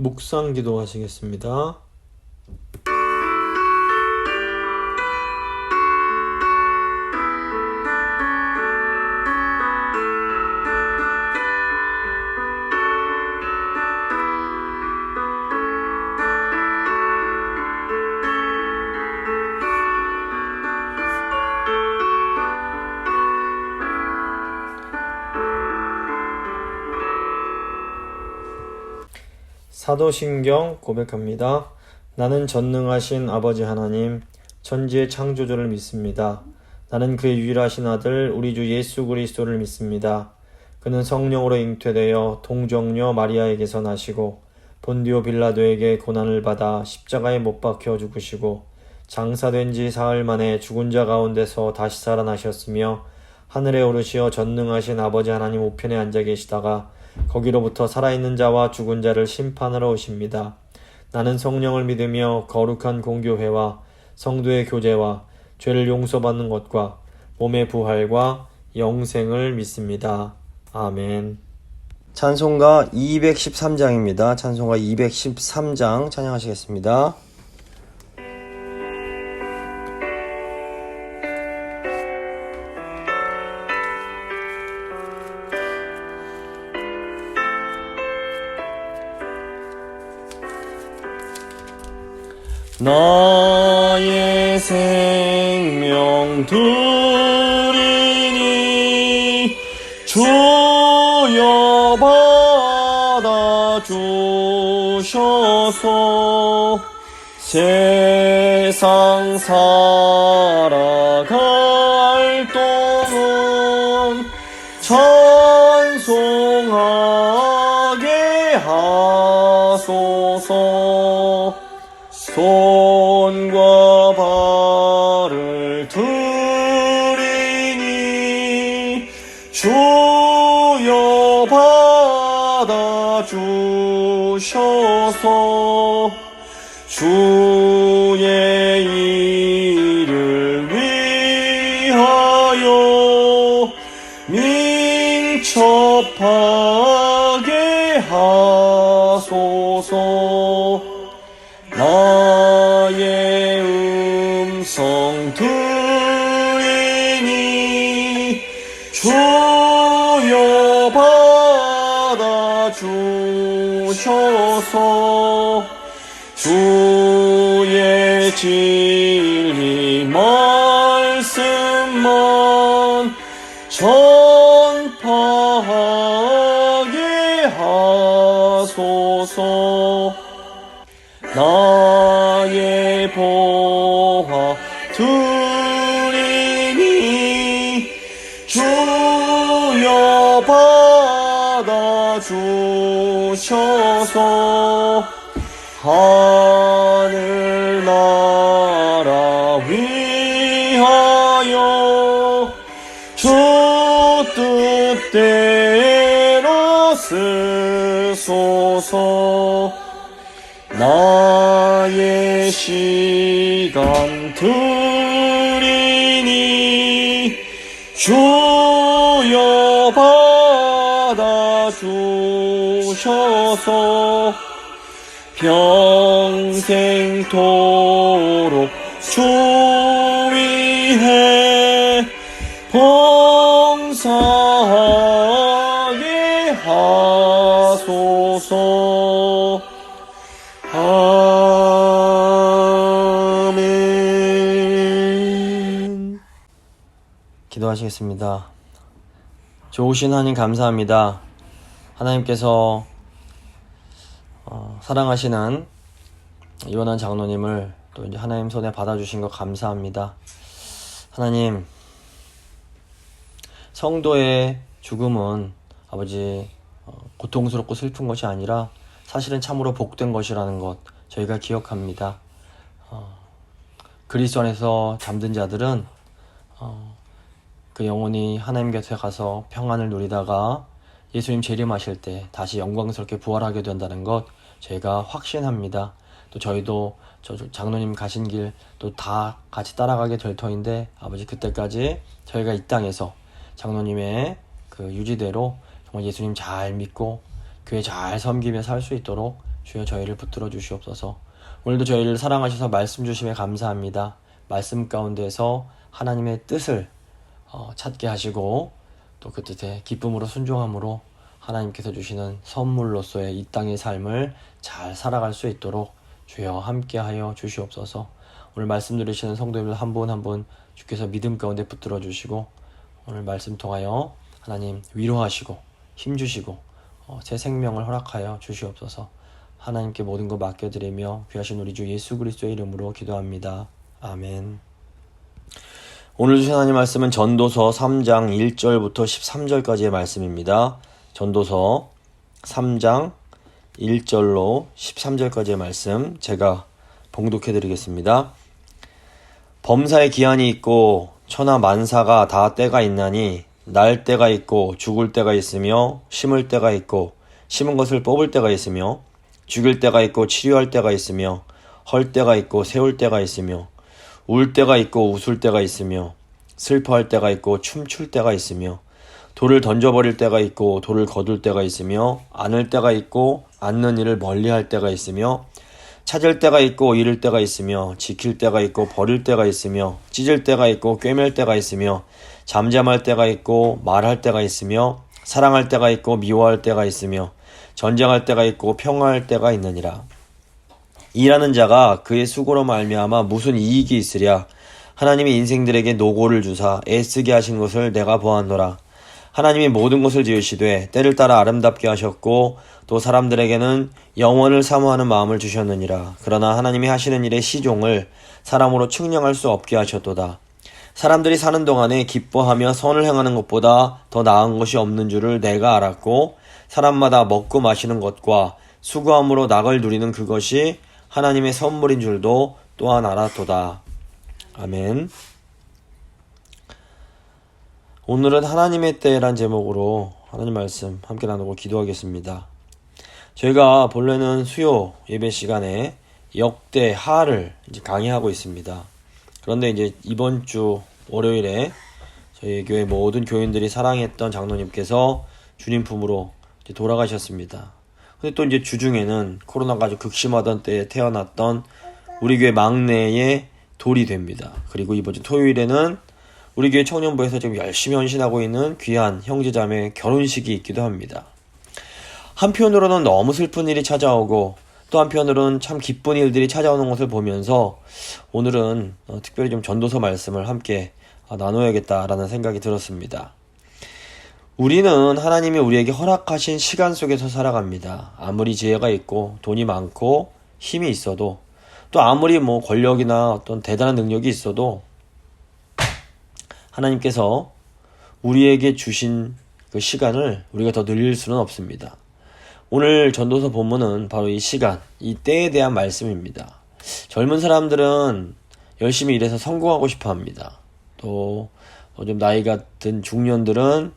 묵상 기도하시겠습니다. 사도신경 고백합니다. 나는 전능하신 아버지 하나님, 천지의 창조주를 믿습니다. 나는 그의 유일하신 아들 우리 주 예수 그리스도를 믿습니다. 그는 성령으로 잉태되어 동정녀 마리아에게서 나시고 본디오 빌라도에게 고난을 받아 십자가에 못 박혀 죽으시고 장사된 지 사흘 만에 죽은 자 가운데서 다시 살아나셨으며 하늘에 오르시어 전능하신 아버지 하나님 우편에 앉아 계시다가 거기로부터 살아있는 자와 죽은 자를 심판하러 오십니다. 나는 성령을 믿으며 거룩한 공교회와 성도의 교제와 죄를 용서받는 것과 몸의 부활과 영생을 믿습니다. 아멘. 찬송가 213장입니다. 찬송가 213장 찬양하시겠습니다. 나의 생명 드리니 주여 받아주셔서 세상 살아갈 동안 찬송하게 하소서. 손과 발을 드리니 주여 받아주셔서 주의 일을 위하여 민첩하게 하소서. 나의 음성 들리니 주여 받아주셔서 주의 진리 말씀만 전파하게 하소서. 나의 보화 드리니 주여 받아주셔서 하늘나라 위하여 주 뜻대로 쓰소서. 나의 시간 드리니 주여 받아주셔서 평생토록 주 위해 봉사하게 하소서. 아멘. 기도하시겠습니다. 좋으신 하나님 감사합니다. 하나님께서 사랑하시는 이원한 장로님을 또 이제 하나님 손에 받아주신 것 감사합니다. 하나님, 성도의 죽음은 아버지 고통스럽고 슬픈 것이 아니라 사실은 참으로 복된 것이라는 것 저희가 기억합니다. 그리스도 안에서 잠든 자들은 그 영혼이 하나님 곁에 가서 평안을 누리다가 예수님 재림하실 때 다시 영광스럽게 부활하게 된다는 것 저희가 확신합니다. 또 저희도 장로님 가신 길 또 다 같이 따라가게 될 터인데 아버지 그때까지 저희가 이 땅에서 장로님의 그 유지대로 정말 예수님 잘 믿고 교회 잘 섬기며 살 수 있도록 주여 저희를 붙들어 주시옵소서. 오늘도 저희를 사랑하셔서 말씀 주심에 감사합니다. 말씀 가운데서 하나님의 뜻을 찾게 하시고 또 그 뜻에 기쁨으로 순종함으로 하나님께서 주시는 선물로서의 이 땅의 삶을 잘 살아갈 수 있도록 주여 함께하여 주시옵소서. 오늘 말씀 들으시는 성도님들 한 분 한 분 주께서 믿음 가운데 붙들어 주시고 오늘 말씀 통하여 하나님 위로하시고 힘주시고 새 생명을 허락하여 주시옵소서. 하나님께 모든 것 맡겨드리며 귀하신 우리 주 예수 그리스도의 이름으로 기도합니다. 아멘. 오늘 주신 하나님 말씀은 전도서 3장 1절부터 13절까지의 말씀입니다. 전도서 3장 1절로 13절까지의 말씀 제가 봉독해 드리겠습니다. 범사의 기한이 있고 천하 만사가 다 때가 있나니 날 때가 있고 죽을 때가 있으며 심을 때가 있고 심은 것을 뽑을 때가 있으며 죽일 때가 있고 치료할 때가 있으며 헐 때가 있고 세울 때가 있으며 울 때가 있고 웃을 때가 있으며 슬퍼할 때가 있고 춤출 때가 있으며 돌을 던져버릴 때가 있고 돌을 거둘 때가 있으며 안을 때가 있고 안는 일을 멀리할 때가 있으며 찾을 때가 있고 잃을 때가 있으며 지킬 때가 있고 버릴 때가 있으며 찢을 때가 있고 꿰맬 때가 있으며 잠잠할 때가 있고 말할 때가 있으며 사랑할 때가 있고 미워할 때가 있으며 전쟁할 때가 있고 평화할 때가 있느니라. 일하는 자가 그의 수고로 말미암아 무슨 이익이 있으랴. 하나님이 인생들에게 노고를 주사 애쓰게 하신 것을 내가 보았노라. 하나님이 모든 것을 지으시되 때를 따라 아름답게 하셨고 또 사람들에게는 영원을 사모하는 마음을 주셨느니라. 그러나 하나님이 하시는 일의 시종을 사람으로 측량할 수 없게 하셨도다. 사람들이 사는 동안에 기뻐하며 선을 행하는 것보다 더 나은 것이 없는 줄을 내가 알았고 사람마다 먹고 마시는 것과 수고함으로 낙을 누리는 그것이 하나님의 선물인 줄도 또한 알았도다. 아멘. 오늘은 하나님의 때란 제목으로 하나님 말씀 함께 나누고 기도하겠습니다. 저희가 본래는 수요 예배 시간에 역대하를 이제 강의하고 있습니다. 그런데 이제 이번 주 월요일에 저희 교회 모든 교인들이 사랑했던 장로님께서 주님 품으로 이제 돌아가셨습니다. 근데 또 이제 주중에는 코로나가 아주 극심하던 때에 태어났던 우리 교회 막내의 돌이 됩니다. 그리고 이번 주 토요일에는 우리 교회 청년부에서 지금 열심히 헌신하고 있는 귀한 형제자매 결혼식이 있기도 합니다. 한편으로는 너무 슬픈 일이 찾아오고 또 한편으로는 참 기쁜 일들이 찾아오는 것을 보면서 오늘은 특별히 좀 전도서 말씀을 함께 나눠야겠다라는 생각이 들었습니다. 우리는 하나님이 우리에게 허락하신 시간 속에서 살아갑니다. 아무리 지혜가 있고 돈이 많고 힘이 있어도 또 아무리 권력이나 어떤 대단한 능력이 있어도 하나님께서 우리에게 주신 그 시간을 우리가 더 늘릴 수는 없습니다. 오늘 전도서 본문은 바로 이 시간, 이 때에 대한 말씀입니다. 젊은 사람들은 열심히 일해서 성공하고 싶어 합니다. 또 좀 나이가 든 중년들은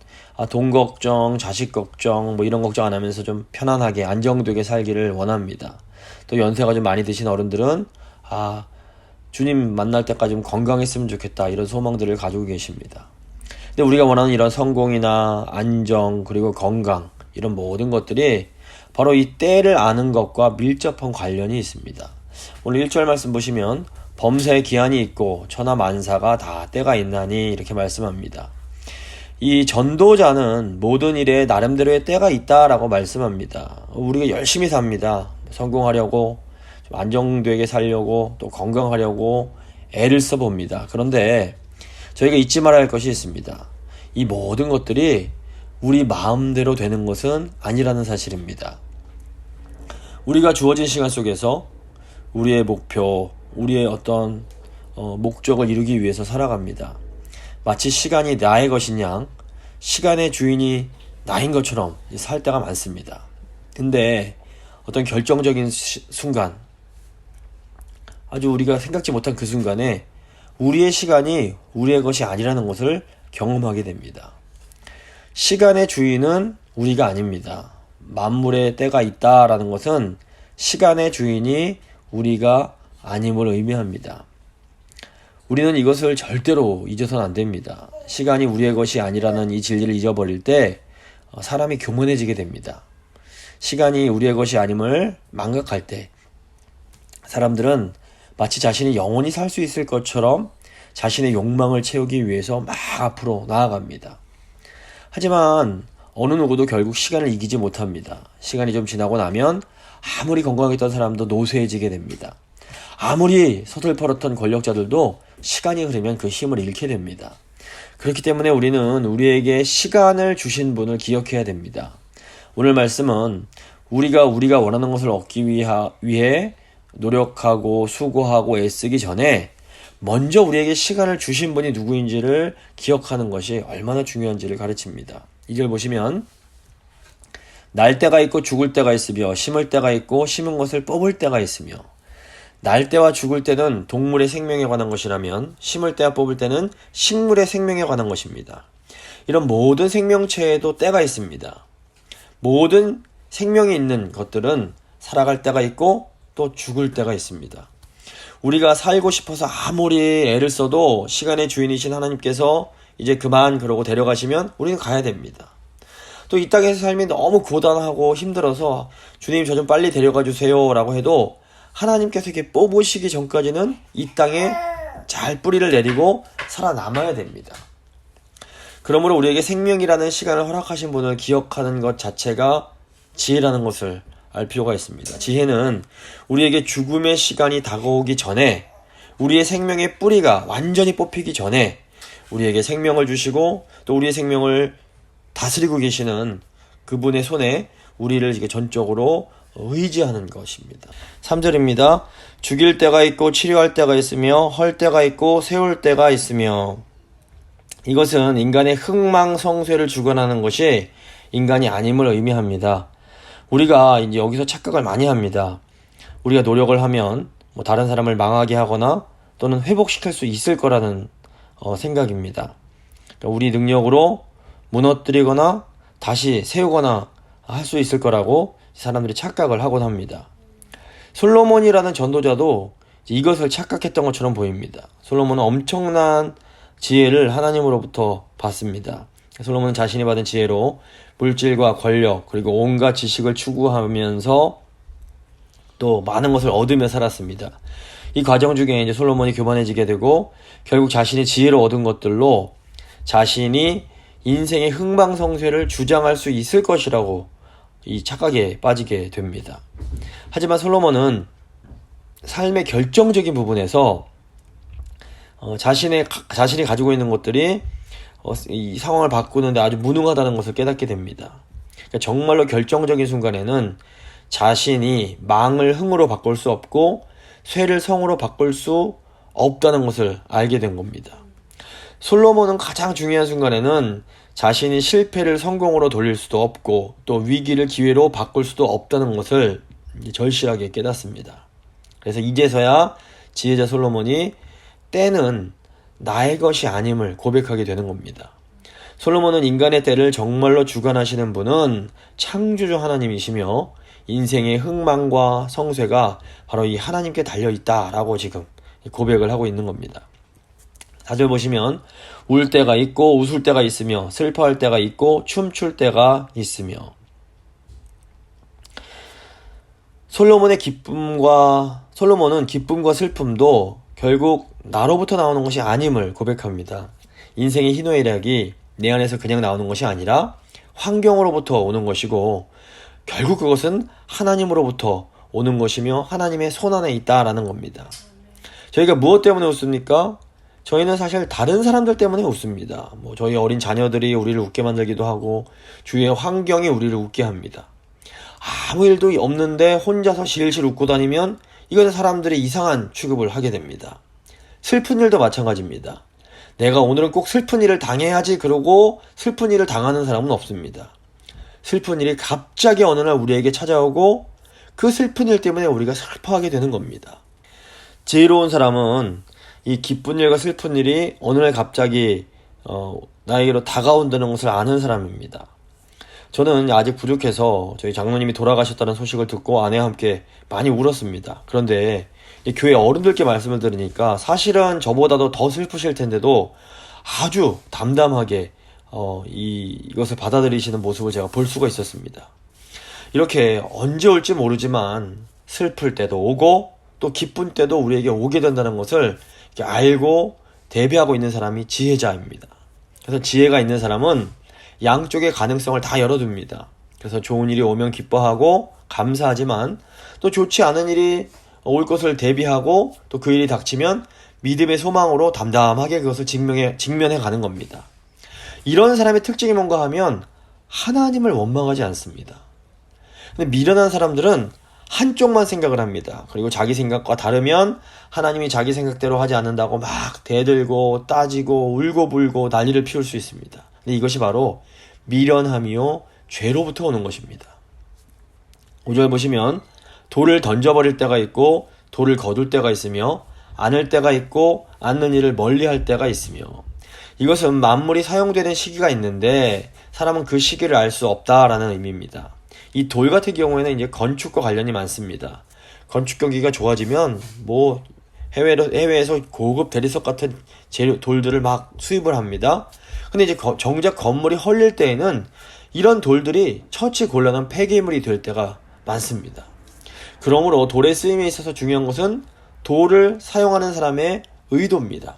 돈 걱정, 자식 걱정 이런 걱정 안 하면서 좀 편안하게 안정되게 살기를 원합니다. 또 연세가 좀 많이 드신 어른들은 주님 만날 때까지 좀 건강했으면 좋겠다 이런 소망들을 가지고 계십니다. 근데 우리가 원하는 이런 성공이나 안정 그리고 건강 이런 모든 것들이 바로 이 때를 아는 것과 밀접한 관련이 있습니다. 오늘 1절 말씀 보시면 범사의 기한이 있고 천하 만사가 다 때가 있나니 이렇게 말씀합니다. 이 전도자는 모든 일에 나름대로의 때가 있다라고 말씀합니다. 우리가 열심히 삽니다. 성공하려고 좀 안정되게 살려고 또 건강하려고 애를 써봅니다. 그런데 저희가 잊지 말아야 할 것이 있습니다. 이 모든 것들이 우리 마음대로 되는 것은 아니라는 사실입니다. 우리가 주어진 시간 속에서 우리의 목표, 우리의 어떤 목적을 이루기 위해서 살아갑니다. 마치 시간이 나의 것인 양 시간의 주인이 나인 것처럼 살 때가 많습니다. 근데 어떤 결정적인 순간 아주 우리가 생각지 못한 그 순간에 우리의 시간이 우리의 것이 아니라는 것을 경험하게 됩니다. 시간의 주인은 우리가 아닙니다. 만물의 때가 있다라는 것은 시간의 주인이 우리가 아님을 의미합니다. 우리는 이것을 절대로 잊어서는 안 됩니다. 시간이 우리의 것이 아니라는 이 진리를 잊어버릴 때 사람이 교만해지게 됩니다. 시간이 우리의 것이 아님을 망각할 때 사람들은 마치 자신이 영원히 살 수 있을 것처럼 자신의 욕망을 채우기 위해서 막 앞으로 나아갑니다. 하지만 어느 누구도 결국 시간을 이기지 못합니다. 시간이 좀 지나고 나면 아무리 건강했던 사람도 노쇠해지게 됩니다. 아무리 서툴퍼렇던 권력자들도 시간이 흐르면 그 힘을 잃게 됩니다. 그렇기 때문에 우리는 우리에게 시간을 주신 분을 기억해야 됩니다. 오늘 말씀은 우리가 원하는 것을 얻기 위해 노력하고 수고하고 애쓰기 전에 먼저 우리에게 시간을 주신 분이 누구인지를 기억하는 것이 얼마나 중요한지를 가르칩니다. 이걸 보시면 날 때가 있고 죽을 때가 있으며 심을 때가 있고 심은 것을 뽑을 때가 있으며 날 때와 죽을 때는 동물의 생명에 관한 것이라면 심을 때와 뽑을 때는 식물의 생명에 관한 것입니다. 이런 모든 생명체에도 때가 있습니다. 모든 생명이 있는 것들은 살아갈 때가 있고 또 죽을 때가 있습니다. 우리가 살고 싶어서 아무리 애를 써도 시간의 주인이신 하나님께서 이제 그만 그러고 데려가시면 우리는 가야 됩니다. 또 이 땅에서 삶이 너무 고단하고 힘들어서 주님 저 좀 빨리 데려가 주세요 라고 해도 하나님께서 이렇게 뽑으시기 전까지는 이 땅에 잘 뿌리를 내리고 살아남아야 됩니다. 그러므로 우리에게 생명이라는 시간을 허락하신 분을 기억하는 것 자체가 지혜라는 것을 알 필요가 있습니다. 지혜는 우리에게 죽음의 시간이 다가오기 전에 우리의 생명의 뿌리가 완전히 뽑히기 전에 우리에게 생명을 주시고 또 우리의 생명을 다스리고 계시는 그분의 손에 우리를 이렇게 전적으로 의지하는 것입니다. 3절입니다. 죽일 때가 있고 치료할 때가 있으며 헐 때가 있고 세울 때가 있으며 이것은 인간의 흥망성쇠를 주관하는 것이 인간이 아님을 의미합니다. 우리가 이제 여기서 착각을 많이 합니다. 우리가 노력을 하면 다른 사람을 망하게 하거나 또는 회복시킬 수 있을 거라는 생각입니다. 그러니까 우리 능력으로 무너뜨리거나 다시 세우거나 할 수 있을 거라고 사람들이 착각을 하곤 합니다. 솔로몬이라는 전도자도 이것을 착각했던 것처럼 보입니다. 솔로몬은 엄청난 지혜를 하나님으로부터 받습니다. 솔로몬은 자신이 받은 지혜로 물질과 권력 그리고 온갖 지식을 추구하면서 또 많은 것을 얻으며 살았습니다. 이 과정 중에 이제 솔로몬이 교만해지게 되고 결국 자신이 지혜로 얻은 것들로 자신이 인생의 흥망성쇠를 주장할 수 있을 것이라고 이 착각에 빠지게 됩니다. 하지만 솔로몬은 삶의 결정적인 부분에서 자신이 가지고 있는 것들이 이 상황을 바꾸는데 아주 무능하다는 것을 깨닫게 됩니다. 그러니까 정말로 결정적인 순간에는 자신이 망을 흥으로 바꿀 수 없고 쇠를 성으로 바꿀 수 없다는 것을 알게 된 겁니다. 솔로몬은 가장 중요한 순간에는 자신이 실패를 성공으로 돌릴 수도 없고 또 위기를 기회로 바꿀 수도 없다는 것을 절실하게 깨닫습니다. 그래서 이제서야 지혜자 솔로몬이 때는 나의 것이 아님을 고백하게 되는 겁니다. 솔로몬은 인간의 때를 정말로 주관하시는 분은 창조주 하나님이시며 인생의 흥망과 성쇠가 바로 이 하나님께 달려있다라고 지금 고백을 하고 있는 겁니다. 4절 보시면 울 때가 있고 웃을 때가 있으며 슬퍼할 때가 있고 춤출 때가 있으며 솔로몬은 기쁨과 슬픔도 결국 나로부터 나오는 것이 아님을 고백합니다. 인생의 희노애락이 내 안에서 그냥 나오는 것이 아니라 환경으로부터 오는 것이고 결국 그것은 하나님으로부터 오는 것이며 하나님의 손안에 있다라는 겁니다. 저희가 무엇 때문에 웃습니까? 저희는 사실 다른 사람들 때문에 웃습니다. 저희 어린 자녀들이 우리를 웃게 만들기도 하고 주위의 환경이 우리를 웃게 합니다. 아무 일도 없는데 혼자서 실실 웃고 다니면 이것은 사람들이 이상한 취급을 하게 됩니다. 슬픈 일도 마찬가지입니다. 내가 오늘은 꼭 슬픈 일을 당해야지 그러고 슬픈 일을 당하는 사람은 없습니다. 슬픈 일이 갑자기 어느 날 우리에게 찾아오고 그 슬픈 일 때문에 우리가 슬퍼하게 되는 겁니다. 지혜로운 사람은 이 기쁜 일과 슬픈 일이 어느 날 갑자기 나에게로 다가온다는 것을 아는 사람입니다. 저는 아직 부족해서 저희 장로님이 돌아가셨다는 소식을 듣고 아내와 함께 많이 울었습니다. 그런데 교회 어른들께 말씀을 들으니까 사실은 저보다도 더 슬프실 텐데도 아주 담담하게 이것을 받아들이시는 모습을 제가 볼 수가 있었습니다. 이렇게 언제 올지 모르지만 슬플 때도 오고 또 기쁜 때도 우리에게 오게 된다는 것을 이렇게 알고 대비하고 있는 사람이 지혜자입니다. 그래서 지혜가 있는 사람은 양쪽의 가능성을 다 열어둡니다. 그래서 좋은 일이 오면 기뻐하고 감사하지만 또 좋지 않은 일이 올 것을 대비하고 또 그 일이 닥치면 믿음의 소망으로 담담하게 그것을 직면해 가는 겁니다. 이런 사람의 특징이 뭔가 하면 하나님을 원망하지 않습니다. 근데 미련한 사람들은 한쪽만 생각을 합니다. 그리고 자기 생각과 다르면 하나님이 자기 생각대로 하지 않는다고 막 대들고 따지고 울고불고 난리를 피울 수 있습니다. 근데 이것이 바로 미련함이요 죄로부터 오는 것입니다. 5절 보시면 돌을 던져버릴 때가 있고 돌을 거둘 때가 있으며 안을 때가 있고 안는 일을 멀리할 때가 있으며, 이것은 만물이 사용되는 시기가 있는데 사람은 그 시기를 알 수 없다라는 의미입니다. 이 돌 같은 경우에는 이제 건축과 관련이 많습니다. 건축 경기가 좋아지면 뭐 해외에서 고급 대리석 같은 돌들을 막 수입을 합니다. 근데 이제 정작 건물이 헐릴 때에는 이런 돌들이 처치 곤란한 폐기물이 될 때가 많습니다. 그러므로 돌의 쓰임에 있어서 중요한 것은 돌을 사용하는 사람의 의도입니다.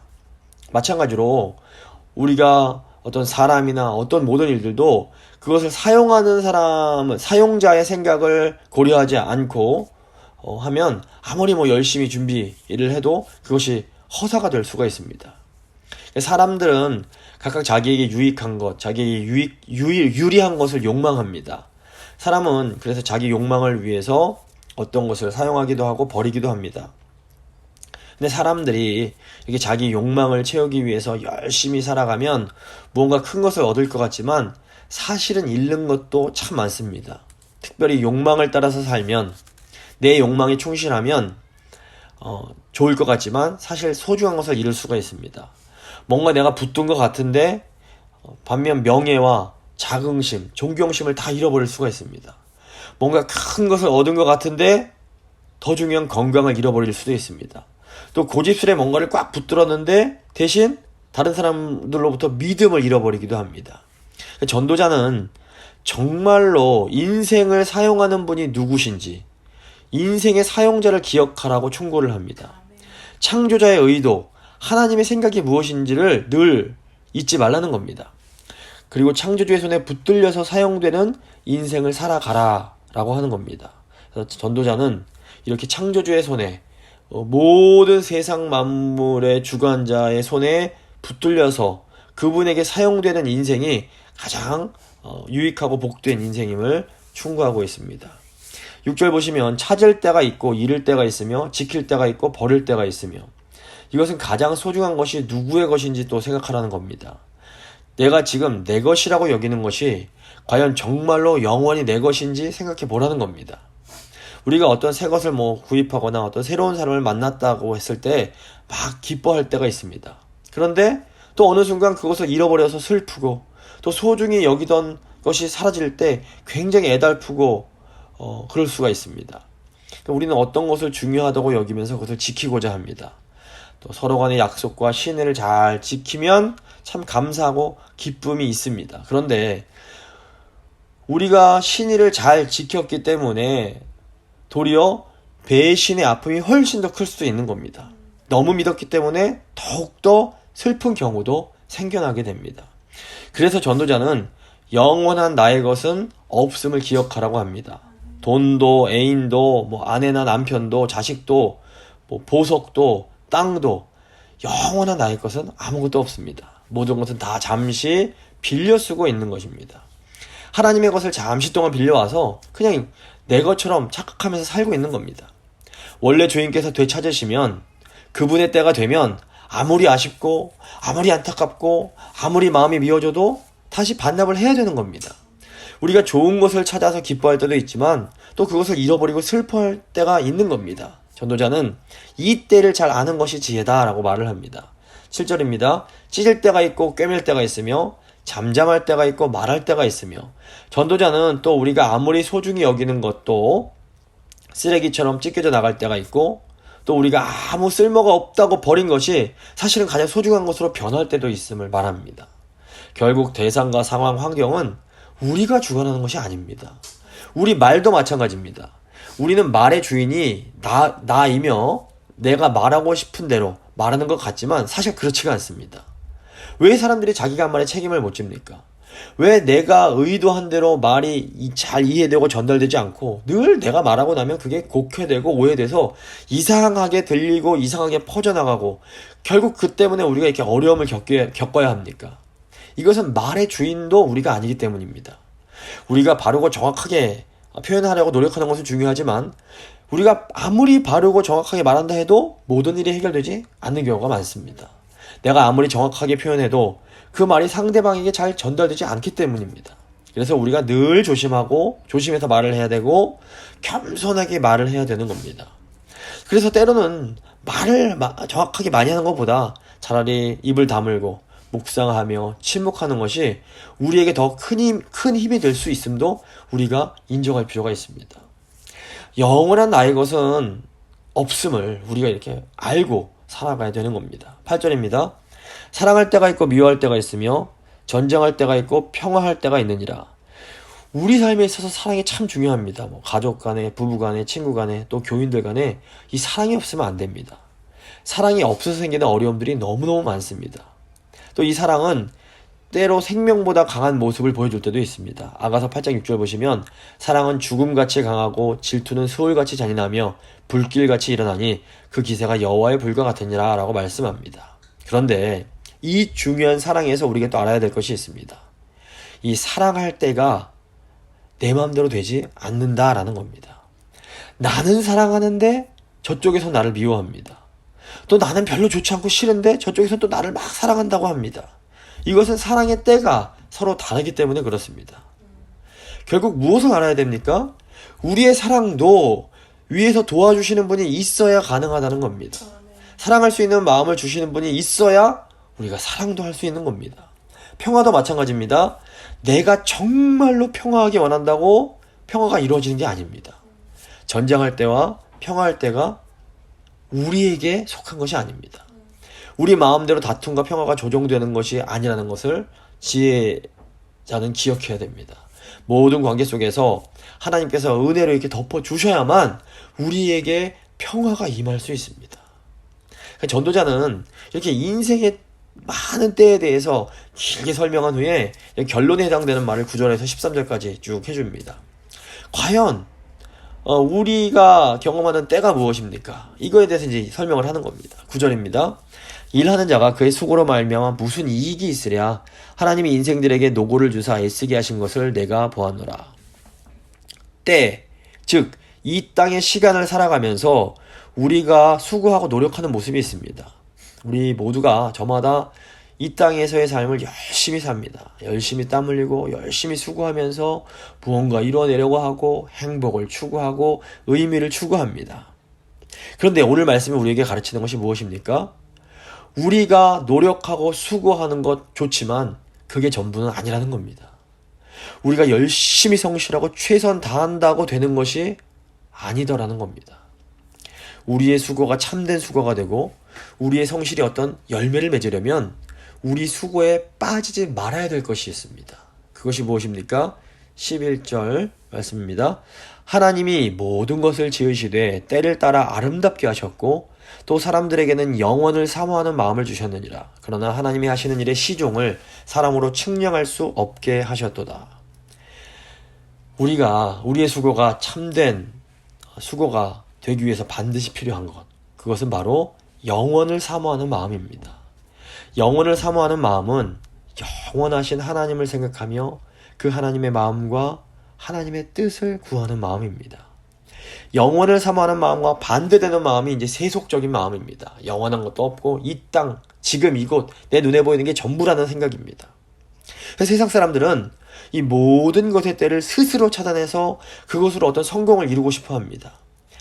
마찬가지로 우리가 어떤 사람이나 어떤 모든 일들도 그것을 사용하는 사람은 사용자의 생각을 고려하지 않고 하면 아무리 뭐 열심히 준비를 해도 그것이 허사가 될 수가 있습니다. 사람들은 각각 자기에게 유익한 것, 자기에게 유리한 것을 욕망합니다. 사람은 그래서 자기 욕망을 위해서 어떤 것을 사용하기도 하고 버리기도 합니다. 근데 사람들이 이렇게 자기 욕망을 채우기 위해서 열심히 살아가면 무언가 큰 것을 얻을 것 같지만 사실은 잃는 것도 참 많습니다. 특별히 욕망을 따라서 살면, 내 욕망에 충실하면 좋을 것 같지만 사실 소중한 것을 잃을 수가 있습니다. 뭔가 내가 붙든 것 같은데 반면 명예와 자긍심, 존경심을 다 잃어버릴 수가 있습니다. 뭔가 큰 것을 얻은 것 같은데 더 중요한 건강을 잃어버릴 수도 있습니다. 또 고집스레 뭔가를 꽉 붙들었는데 대신 다른 사람들로부터 믿음을 잃어버리기도 합니다. 전도자는 정말로 인생을 사용하는 분이 누구신지, 인생의 사용자를 기억하라고 충고를 합니다. 창조자의 의도, 하나님의 생각이 무엇인지를 늘 잊지 말라는 겁니다. 그리고 창조주의 손에 붙들려서 사용되는 인생을 살아가라 라고 하는 겁니다. 그래서 전도자는 이렇게 창조주의 손에, 모든 세상 만물의 주관자의 손에 붙들려서 그분에게 사용되는 인생이 가장 유익하고 복된 인생임을 충고하고 있습니다. 6절 보시면 찾을 때가 있고 잃을 때가 있으며 지킬 때가 있고 버릴 때가 있으며, 이것은 가장 소중한 것이 누구의 것인지 또 생각하라는 겁니다. 내가 지금 내 것이라고 여기는 것이 과연 정말로 영원히 내 것인지 생각해 보라는 겁니다. 우리가 어떤 새 것을 구입하거나 어떤 새로운 사람을 만났다고 했을 때 막 기뻐할 때가 있습니다. 그런데 또 어느 순간 그것을 잃어버려서 슬프고, 또 소중히 여기던 것이 사라질 때 굉장히 애달프고 그럴 수가 있습니다. 우리는 어떤 것을 중요하다고 여기면서 그것을 지키고자 합니다. 또 서로 간의 약속과 신뢰를 잘 지키면 참 감사하고 기쁨이 있습니다. 그런데 우리가 신의를 잘 지켰기 때문에 도리어 배신의 아픔이 훨씬 더 클 수도 있는 겁니다. 너무 믿었기 때문에 더욱더 슬픈 경우도 생겨나게 됩니다. 그래서 전도자는 영원한 나의 것은 없음을 기억하라고 합니다. 돈도 애인도 아내나 남편도 자식도 보석도 땅도 영원한 나의 것은 아무것도 없습니다. 모든 것은 다 잠시 빌려 쓰고 있는 것입니다. 하나님의 것을 잠시 동안 빌려와서 그냥 내 것처럼 착각하면서 살고 있는 겁니다. 원래 주인께서 되찾으시면 그분의 때가 되면 아무리 아쉽고 아무리 안타깝고 아무리 마음이 미워져도 다시 반납을 해야 되는 겁니다. 우리가 좋은 것을 찾아서 기뻐할 때도 있지만 또 그것을 잃어버리고 슬퍼할 때가 있는 겁니다. 전도자는 이 때를 잘 아는 것이 지혜다라고 말을 합니다. 7절입니다. 찢을 때가 있고 꿰맬 때가 있으며 잠잠할 때가 있고 말할 때가 있으며, 전도자는 또 우리가 아무리 소중히 여기는 것도 쓰레기처럼 찢겨져 나갈 때가 있고, 또 우리가 아무 쓸모가 없다고 버린 것이 사실은 가장 소중한 것으로 변할 때도 있음을 말합니다. 결국 대상과 상황, 환경은 우리가 주관하는 것이 아닙니다. 우리 말도 마찬가지입니다. 우리는 말의 주인이 나이며 내가 말하고 싶은 대로 말하는 것 같지만 사실 그렇지가 않습니다. 왜 사람들이 자기가 한 말에 책임을 못 집니까? 왜 내가 의도한 대로 말이 잘 이해되고 전달되지 않고 늘 내가 말하고 나면 그게 곡해되고 오해돼서 이상하게 들리고 이상하게 퍼져나가고 결국 그 때문에 우리가 이렇게 어려움을 겪어야 합니까? 이것은 말의 주인도 우리가 아니기 때문입니다. 우리가 바르고 정확하게 표현하려고 노력하는 것은 중요하지만 우리가 아무리 바르고 정확하게 말한다 해도 모든 일이 해결되지 않는 경우가 많습니다. 내가 아무리 정확하게 표현해도 그 말이 상대방에게 잘 전달되지 않기 때문입니다. 그래서 우리가 늘 조심해서 말을 해야 되고 겸손하게 말을 해야 되는 겁니다. 그래서 때로는 말을 정확하게 많이 하는 것보다 차라리 입을 다물고 묵상하며 침묵하는 것이 우리에게 더 큰 힘이 될 수 있음도 우리가 인정할 필요가 있습니다. 영원한 나의 것은 없음을 우리가 이렇게 알고 살아가야 되는 겁니다. 8절입니다. 사랑할 때가 있고 미워할 때가 있으며 전쟁할 때가 있고 평화할 때가 있느니라. 우리 삶에 있어서 사랑이 참 중요합니다. 가족 간에, 부부 간에, 친구 간에, 또 교인들 간에 이 사랑이 없으면 안 됩니다. 사랑이 없어서 생기는 어려움들이 너무너무 많습니다. 또 이 사랑은 때로 생명보다 강한 모습을 보여줄 때도 있습니다. 아가서 8장 6절 보시면 사랑은 죽음같이 강하고 질투는 스올같이 잔인하며 불길같이 일어나니 그 기세가 여호와의 불과 같으니라 라고 말씀합니다. 그런데 이 중요한 사랑에서 우리가 또 알아야 될 것이 있습니다. 이 사랑할 때가 내 마음대로 되지 않는다라는 겁니다. 나는 사랑하는데 저쪽에서 나를 미워합니다. 또 나는 별로 좋지 않고 싫은데 저쪽에서 또 나를 막 사랑한다고 합니다. 이것은 사랑의 때가 서로 다르기 때문에 그렇습니다. 결국 무엇을 알아야 됩니까? 우리의 사랑도 위에서 도와주시는 분이 있어야 가능하다는 겁니다. 사랑할 수 있는 마음을 주시는 분이 있어야 우리가 사랑도 할 수 있는 겁니다. 평화도 마찬가지입니다. 내가 정말로 평화하기 원한다고 평화가 이루어지는 게 아닙니다. 전쟁할 때와 평화할 때가 우리에게 속한 것이 아닙니다. 우리 마음대로 다툼과 평화가 조정되는 것이 아니라는 것을 지혜자는 기억해야 됩니다. 모든 관계 속에서 하나님께서 은혜로 이렇게 덮어주셔야만 우리에게 평화가 임할 수 있습니다. 전도자는 이렇게 인생의 많은 때에 대해서 길게 설명한 후에 결론에 해당되는 말을 9절에서 13절까지 쭉 해줍니다. 과연 우리가 경험하는 때가 무엇입니까? 이거에 대해서 이제 설명을 하는 겁니다. 9절입니다. 일하는 자가 그의 수고로 말미암아 무슨 이익이 있으랴? 하나님이 인생들에게 노고를 주사 애쓰게 하신 것을 내가 보았노라. 때, 즉 이 땅의 시간을 살아가면서 우리가 수고하고 노력하는 모습이 있습니다. 우리 모두가 저마다 이 땅에서의 삶을 열심히 삽니다. 열심히 땀 흘리고 열심히 수고하면서 무언가 이뤄내려고 하고 행복을 추구하고 의미를 추구합니다. 그런데 오늘 말씀이 우리에게 가르치는 것이 무엇입니까? 우리가 노력하고 수고하는 것 좋지만 그게 전부는 아니라는 겁니다. 우리가 열심히 성실하고 최선 다한다고 되는 것이 아니더라는 겁니다. 우리의 수고가 참된 수고가 되고 우리의 성실이 어떤 열매를 맺으려면 우리 수고에 빠지지 말아야 될 것이 있습니다. 그것이 무엇입니까? 11절 말씀입니다. 하나님이 모든 것을 지으시되 때를 따라 아름답게 하셨고 또 사람들에게는 영원을 사모하는 마음을 주셨느니라. 그러나 하나님이 하시는 일의 시종을 사람으로 측량할 수 없게 하셨도다. 우리의 수고가 참된 수고가 되기 위해서 반드시 필요한 것, 그것은 바로 영원을 사모하는 마음입니다. 영원을 사모하는 마음은 영원하신 하나님을 생각하며 그 하나님의 마음과 하나님의 뜻을 구하는 마음입니다. 영원을 사모하는 마음과 반대되는 마음이 이제 세속적인 마음입니다. 영원한 것도 없고 이 땅, 지금 이곳, 내 눈에 보이는 게 전부라는 생각입니다. 그래서 세상 사람들은 이 모든 것의 때를 스스로 찾아내서 그것으로 어떤 성공을 이루고 싶어 합니다.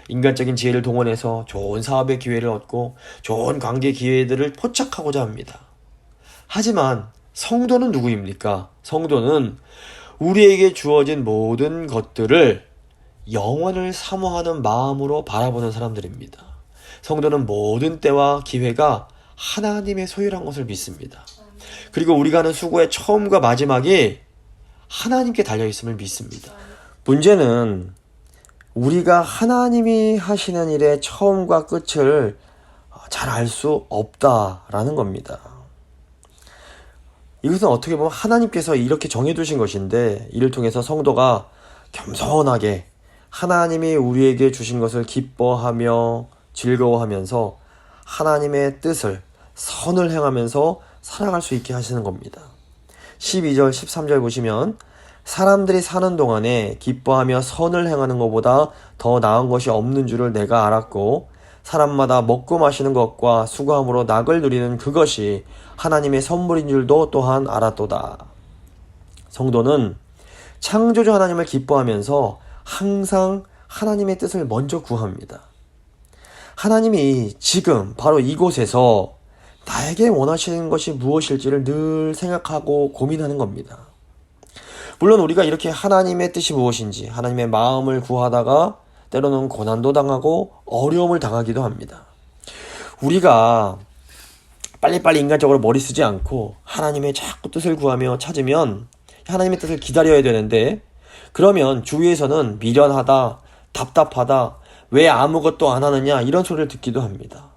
인간적인 지혜를 동원해서 좋은 사업의 기회를 얻고 좋은 관계 기회들을 포착하고자 합니다. 하지만 성도는 누구입니까? 성도는 우리에게 주어진 모든 것들을 영원을 사모하는 마음으로 바라보는 사람들입니다. 성도는 모든 때와 기회가 하나님의 소유란 것을 믿습니다. 그리고 우리가 하는 수고의 처음과 마지막이 하나님께 달려있음을 믿습니다. 문제는 우리가 하나님이 하시는 일의 처음과 끝을 잘 알 수 없다라는 겁니다. 이것은 어떻게 보면 하나님께서 이렇게 정해두신 것인데, 이를 통해서 성도가 겸손하게 하나님이 우리에게 주신 것을 기뻐하며 즐거워하면서 하나님의 뜻을, 선을 행하면서 살아갈 수 있게 하시는 겁니다. 12절, 13절 보시면 사람들이 사는 동안에 기뻐하며 선을 행하는 것보다 더 나은 것이 없는 줄을 내가 알았고, 사람마다 먹고 마시는 것과 수고함으로 낙을 누리는 그것이 하나님의 선물인 줄도 또한 알았도다. 성도는 창조주 하나님을 기뻐하면서 항상 하나님의 뜻을 먼저 구합니다. 하나님이 지금 바로 이곳에서 나에게 원하시는 것이 무엇일지를 늘 생각하고 고민하는 겁니다. 물론 우리가 이렇게 하나님의 뜻이 무엇인지, 하나님의 마음을 구하다가 때로는 고난도 당하고 어려움을 당하기도 합니다. 우리가 빨리빨리 인간적으로 머리 쓰지 않고 하나님의 자꾸 뜻을 구하며 찾으면 하나님의 뜻을 기다려야 되는데, 그러면 주위에서는 미련하다, 답답하다, 왜 아무것도 안 하느냐 이런 소리를 듣기도 합니다.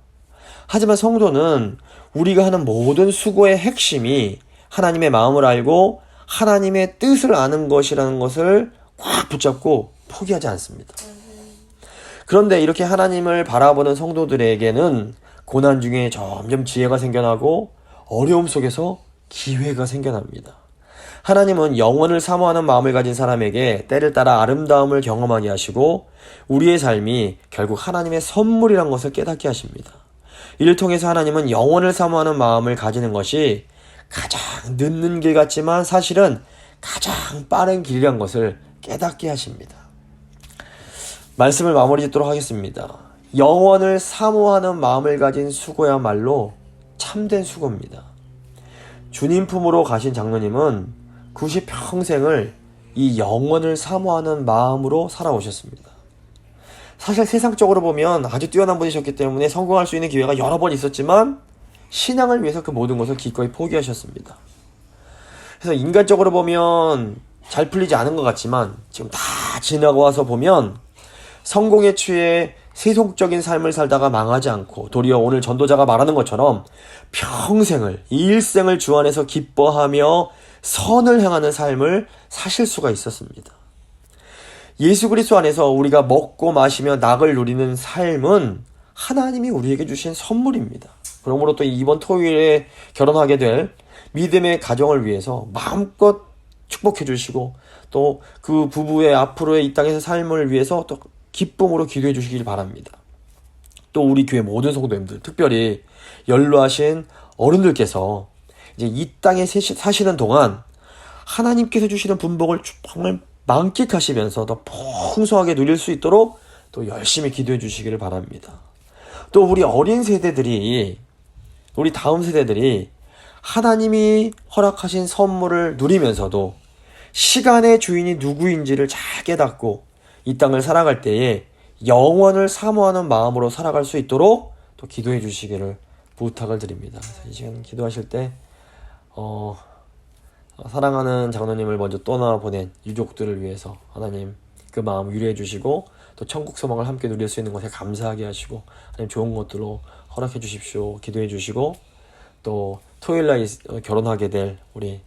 하지만 성도는 우리가 하는 모든 수고의 핵심이 하나님의 마음을 알고 하나님의 뜻을 아는 것이라는 것을 꽉 붙잡고 포기하지 않습니다. 그런데 이렇게 하나님을 바라보는 성도들에게는 고난 중에 점점 지혜가 생겨나고 어려움 속에서 기회가 생겨납니다. 하나님은 영원을 사모하는 마음을 가진 사람에게 때를 따라 아름다움을 경험하게 하시고 우리의 삶이 결국 하나님의 선물이란 것을 깨닫게 하십니다. 이를 통해서 하나님은 영원을 사모하는 마음을 가지는 것이 가장 늦는 길 같지만 사실은 가장 빠른 길이란 것을 깨닫게 하십니다. 말씀을 마무리 짓도록 하겠습니다. 영원을 사모하는 마음을 가진 수고야말로 참된 수고입니다. 주님 품으로 가신 장로님은 90평생을 이 영원을 사모하는 마음으로 살아오셨습니다. 사실 세상적으로 보면 아주 뛰어난 분이셨기 때문에 성공할 수 있는 기회가 여러 번 있었지만 신앙을 위해서 그 모든 것을 기꺼이 포기하셨습니다. 그래서 인간적으로 보면 잘 풀리지 않은 것 같지만 지금 다 지나고 와서 보면 성공에 취해 세속적인 삶을 살다가 망하지 않고 도리어 오늘 전도자가 말하는 것처럼 평생을, 이 일생을 주 안에서 기뻐하며 선을 행하는 삶을 사실 수가 있었습니다. 예수 그리스도 안에서 우리가 먹고 마시며 낙을 누리는 삶은 하나님이 우리에게 주신 선물입니다. 그러므로 또 이번 토요일에 결혼하게 될 믿음의 가정을 위해서 마음껏 축복해 주시고 또 그 부부의 앞으로의 이 땅에서 삶을 위해서 또 기쁨으로 기도해 주시길 바랍니다. 또 우리 교회 모든 성도님들, 특별히 연로하신 어른들께서 이제 이 땅에 사시는 동안 하나님께서 주시는 분복을 정말 만끽하시면서 더 풍성하게 누릴 수 있도록 또 열심히 기도해 주시기를 바랍니다. 또 우리 어린 세대들이, 우리 다음 세대들이 하나님이 허락하신 선물을 누리면서도 시간의 주인이 누구인지를 잘 깨닫고 이 땅을 살아갈 때에 영원을 사모하는 마음으로 살아갈 수 있도록 또 기도해 주시기를 부탁을 드립니다. 이 시간 기도하실 때 사랑하는 장로님을 먼저 떠나보낸 유족들을 위해서 하나님 그 마음 위로해 주시고 또 천국 소망을 함께 누릴 수 있는 것에 감사하게 하시고 하나님 좋은 것들로 허락해 주십시오. 기도해 주시고 또 토요일날 결혼하게 될 우리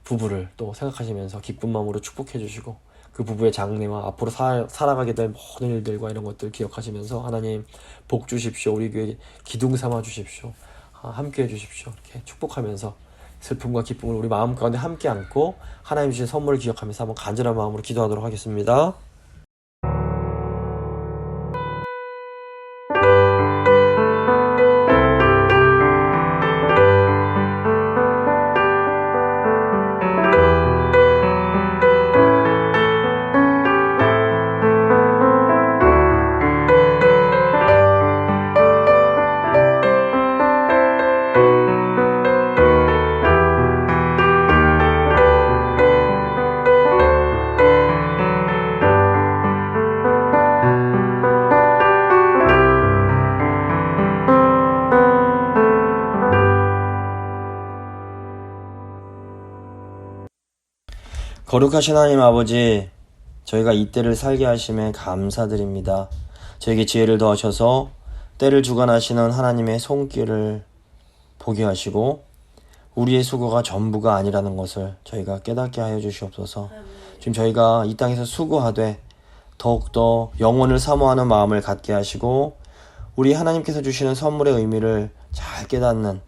부부를 또 생각하시면서 기쁜 마음으로 축복해 주시고 그 부부의 장래와 앞으로 살아가게 될 모든 일들과 이런 것들 기억하시면서 하나님 복 주십시오. 우리 교회 기둥 삼아 주십시오. 함께 해 주십시오. 이렇게 축복하면서 슬픔과 기쁨을 우리 마음 가운데 함께 안고 하나님 주신 선물을 기억하면서 한번 간절한 마음으로 기도하도록 하겠습니다. 거룩하신 하나님 아버지, 저희가 이 때를 살게 하심에 감사드립니다. 저에게 지혜를 더하셔서 때를 주관하시는 하나님의 손길을 보게 하시고 우리의 수고가 전부가 아니라는 것을 저희가 깨닫게 하여 주시옵소서. 지금 저희가 이 땅에서 수고하되 더욱더 영혼을 사모하는 마음을 갖게 하시고 우리 하나님께서 주시는 선물의 의미를 잘 깨닫는,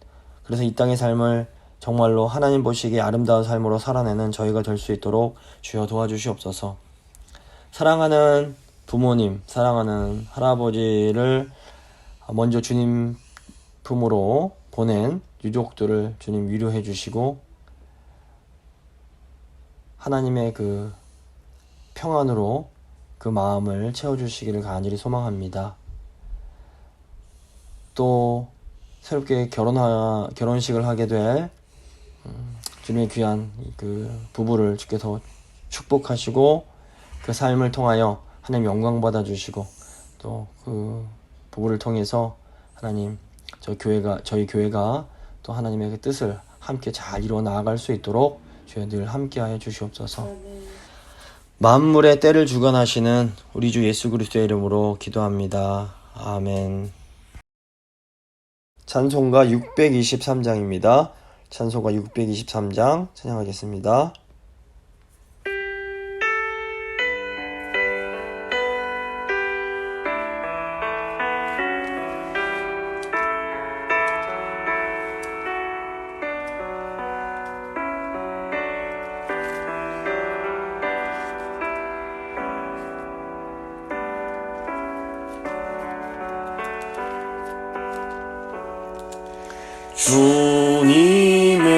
그래서 이 땅의 삶을 정말로 하나님 보시기에 아름다운 삶으로 살아내는 저희가 될 수 있도록 주여 도와주시옵소서. 사랑하는 부모님, 사랑하는 할아버지를 먼저 주님 품으로 보낸 유족들을 주님 위로해 주시고 하나님의 그 평안으로 그 마음을 채워주시기를 간절히 소망합니다. 또 새롭게 결혼식을 하게 될 주님의 귀한 그 부부를 주께서 축복하시고 그 삶을 통하여 하나님 영광 받아주시고 또 그 부부를 통해서 하나님 저희 교회가 또 하나님의 그 뜻을 함께 잘 이루어 나아갈 수 있도록 주여 늘 함께하여 주시옵소서. 만물의 때를 주관하시는 우리 주 예수 그리스도의 이름으로 기도합니다. 아멘. 찬송가 623장입니다. 찬송가 623장 찬양하겠습니다. 주님의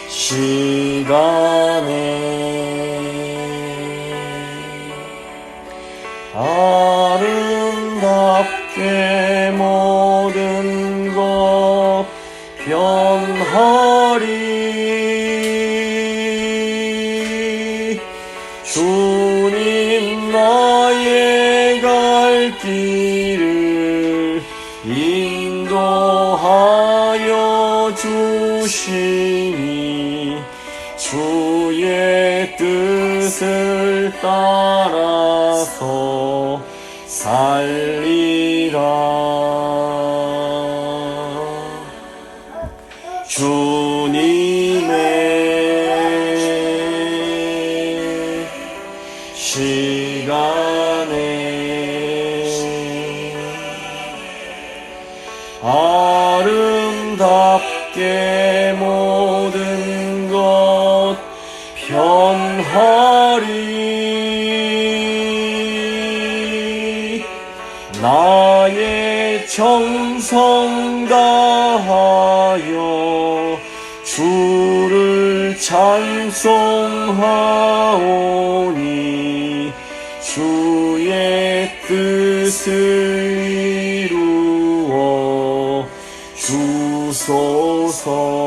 시간에 아름답게 모든 것 변하리. 주님 나의 갈 길을 인도하여 주시니 주의 뜻을 따라서 살리라. 주님의 시간에 아름답게 모든 것 변하리. 나의 정성 다하여 주를 찬송하오니 주의 뜻을 이루어 주소서.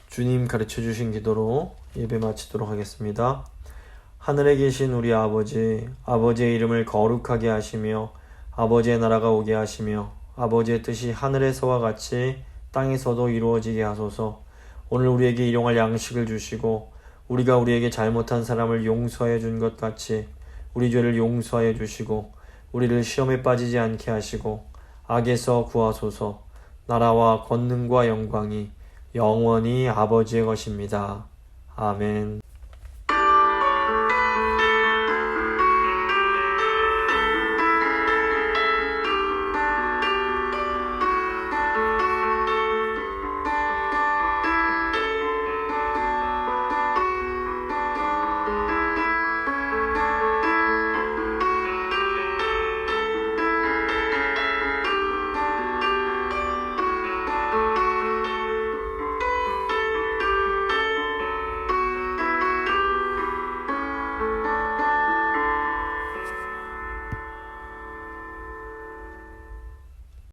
주님 가르쳐 주신 기도로 예배 마치도록 하겠습니다. 하늘에 계신 우리 아버지, 아버지의 이름을 거룩하게 하시며 아버지의 나라가 오게 하시며 아버지의 뜻이 하늘에서와 같이 땅에서도 이루어지게 하소서. 오늘 우리에게 일용할 양식을 주시고 우리가 우리에게 잘못한 사람을 용서해 준 것 같이 우리 죄를 용서하여 주시고 우리를 시험에 빠지지 않게 하시고 악에서 구하소서. 나라와 권능과 영광이 영원히 아버지의 것입니다. 아멘.